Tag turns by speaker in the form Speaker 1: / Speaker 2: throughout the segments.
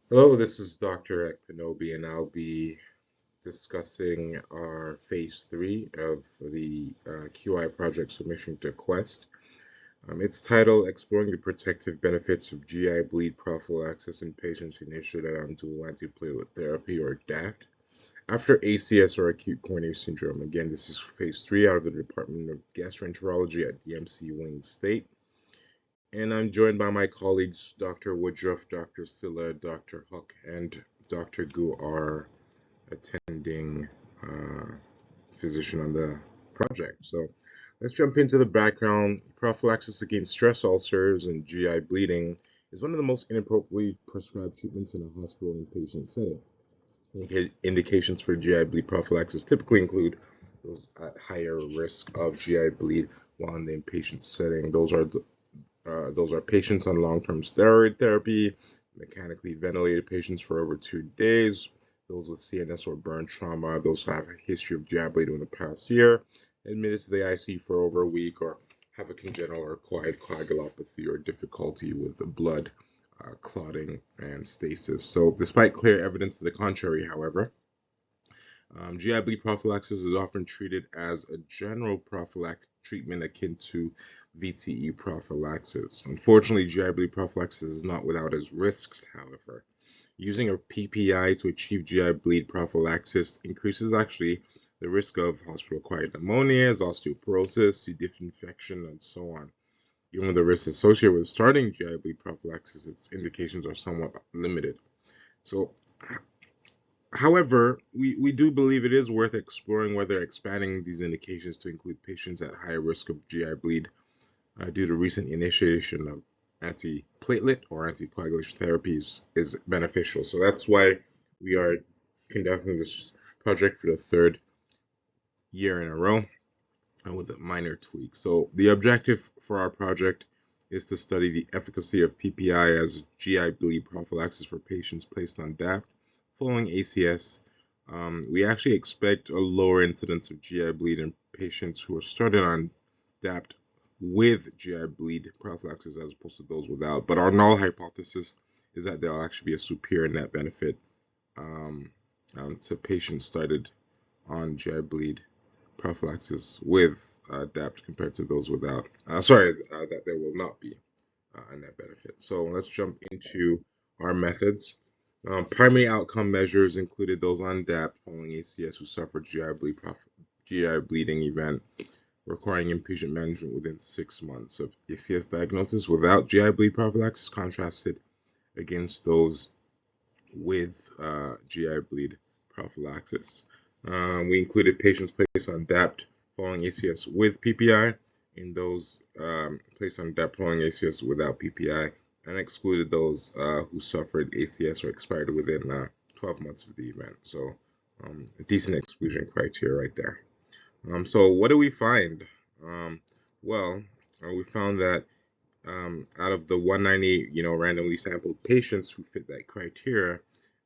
Speaker 1: Hello, this is Dr. Ekpenobi, and I'll be discussing our phase three of the QI project submission to QuESST. It's titled Exploring the Protective Benefits of GI Bleed Prophylaxis in Patients Initiated on Dual Antiplatelet Therapy, or DAPT, after ACS or acute coronary syndrome. Again, this is phase three out of the Department of Gastroenterology at DMC Wayne State. And I'm joined by my colleagues, Dr. Woodruff, Dr. Silla, Dr. Huck, and Dr. Gu, our attending uh, physician on the project. So let's jump into the background. Prophylaxis against stress ulcers and GI bleeding is one of the most inappropriately prescribed treatments in a hospital inpatient setting. Indications for GI bleed prophylaxis typically include those at higher risk of GI bleed while in the inpatient setting. Those are patients on long-term steroid therapy, mechanically ventilated patients for over 2 days, those with CNS or burn trauma, those who have a history of GI bleeding in the past year, admitted to the ICU for over a week, or have a congenital or acquired coagulopathy or difficulty with the blood clotting and stasis. So, despite clear evidence to the contrary, however, GI bleed prophylaxis is often treated as a general prophylactic treatment akin to VTE prophylaxis. Unfortunately, GI bleed prophylaxis is not without its risks, however. Using a PPI to achieve GI bleed prophylaxis increases actually the risk of hospital-acquired pneumonias, osteoporosis, C. diff infection, and so on. Even with the risks associated with starting GI bleed prophylaxis, its indications are somewhat limited. So, however, we do believe it is worth exploring whether expanding these indications to include patients at higher risk of GI bleed due to recent initiation of antiplatelet or anticoagulation therapies is beneficial. So that's why we are conducting this project for the third year in a row with a minor tweak. So the objective for our project is to study the efficacy of PPI as GI bleed prophylaxis for patients placed on DAPT following ACS. We actually expect a lower incidence of GI bleed in patients who are started on DAPT with GI bleed prophylaxis as opposed to those without. But our null hypothesis is that there'll actually be a superior net benefit um, to patients started on GI bleed prophylaxis with DAPT compared to those without. That there will not be a net benefit. So let's jump into our methods. Primary outcome measures included those on DAPT following ACS who suffered GI bleeding event requiring inpatient management within 6 months of ACS diagnosis without GI bleed prophylaxis, contrasted against those with GI bleed prophylaxis. We included patients placed on DAPT following ACS with PPI and those placed on DAPT following ACS without PPI, and excluded those who suffered ACS or expired within 12 months of the event. So, a decent exclusion criteria right there. So what do we find? Um, well, we found that out of the 198, randomly sampled patients who fit that criteria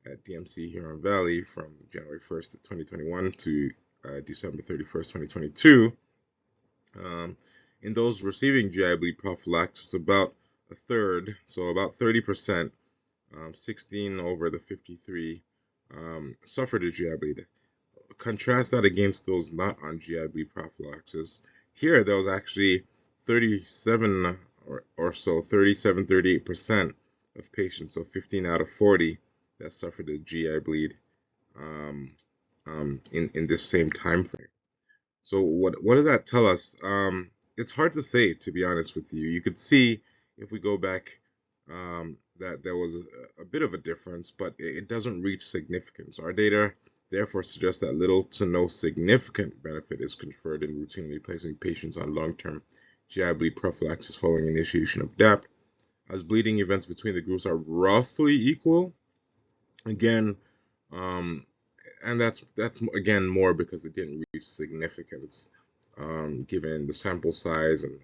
Speaker 1: at DMC Huron Valley from January 1st of 2021 to December 31st, 2022, um, in those receiving GI bleed prophylaxis, about a third, so about 30%, 16 over the 53, suffered a GI bleed. Contrast that against those not on GIB prophylaxis. Here, there was actually 37 or so, 37, 38% of patients, so 15 out of 40, that suffered a GI bleed um, in this same time frame. So what does that tell us? It's hard to say, to be honest with you. You could see if we go back that there was a bit of a difference, but it doesn't reach significance. Our data therefore suggests that little to no significant benefit is conferred in routinely placing patients on long-term GI bleed prophylaxis following initiation of DAPT, as bleeding events between the groups are roughly equal. Again, um, and that's again more because it didn't reach significance, given the sample size and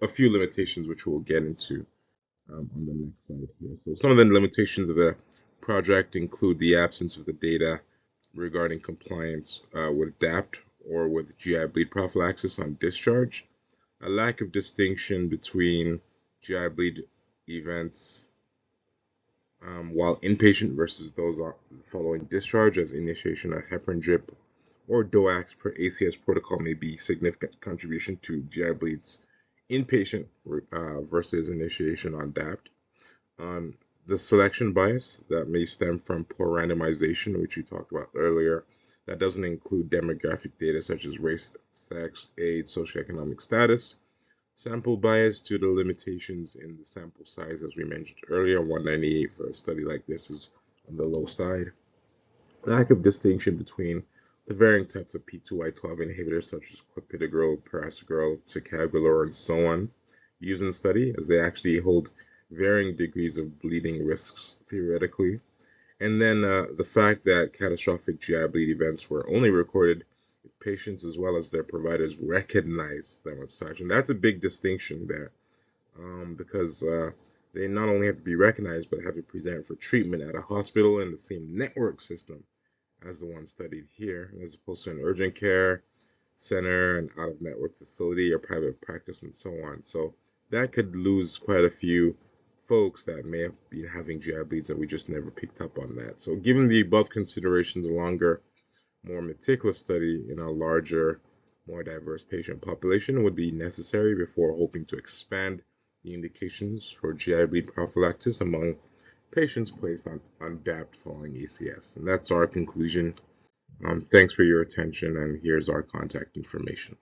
Speaker 1: a few limitations which we'll get into on the next slide here. So some of the limitations of the project include the absence of the data regarding compliance with DAPT or with GI bleed prophylaxis on discharge, a lack of distinction between GI bleed events while inpatient versus those following discharge as initiation of heparin drip or DOACs per ACS protocol may be significant contribution to GI bleeds inpatient versus initiation on DAPT. Um, the selection bias that may stem from poor randomization, which you talked about earlier, that doesn't include demographic data such as race, sex, age, socioeconomic status. Sample bias due to limitations in the sample size, as we mentioned earlier, 198 for a study like this is on the low side. Lack of distinction between the varying types of P2Y12 inhibitors such as clopidogrel, prasugrel, ticagrelor, and so on used in the study, as they actually hold varying degrees of bleeding risks theoretically. And then the fact that catastrophic GI bleed events were only recorded if patients as well as their providers recognize them as such. And that's a big distinction there because they not only have to be recognized, but have to present for treatment at a hospital in the same network system as the one studied here, as opposed to an urgent care center, an out of network facility, or private practice, and so on. So that could lose quite a few folks that may have been having GI bleeds and we just never picked up on that. So, given the above considerations, a longer, more meticulous study in a larger, more diverse patient population would be necessary before hoping to expand the indications for GI bleed prophylaxis among patients placed on DAPT following ACS. And that's our conclusion. Thanks for your attention, and here's our contact information.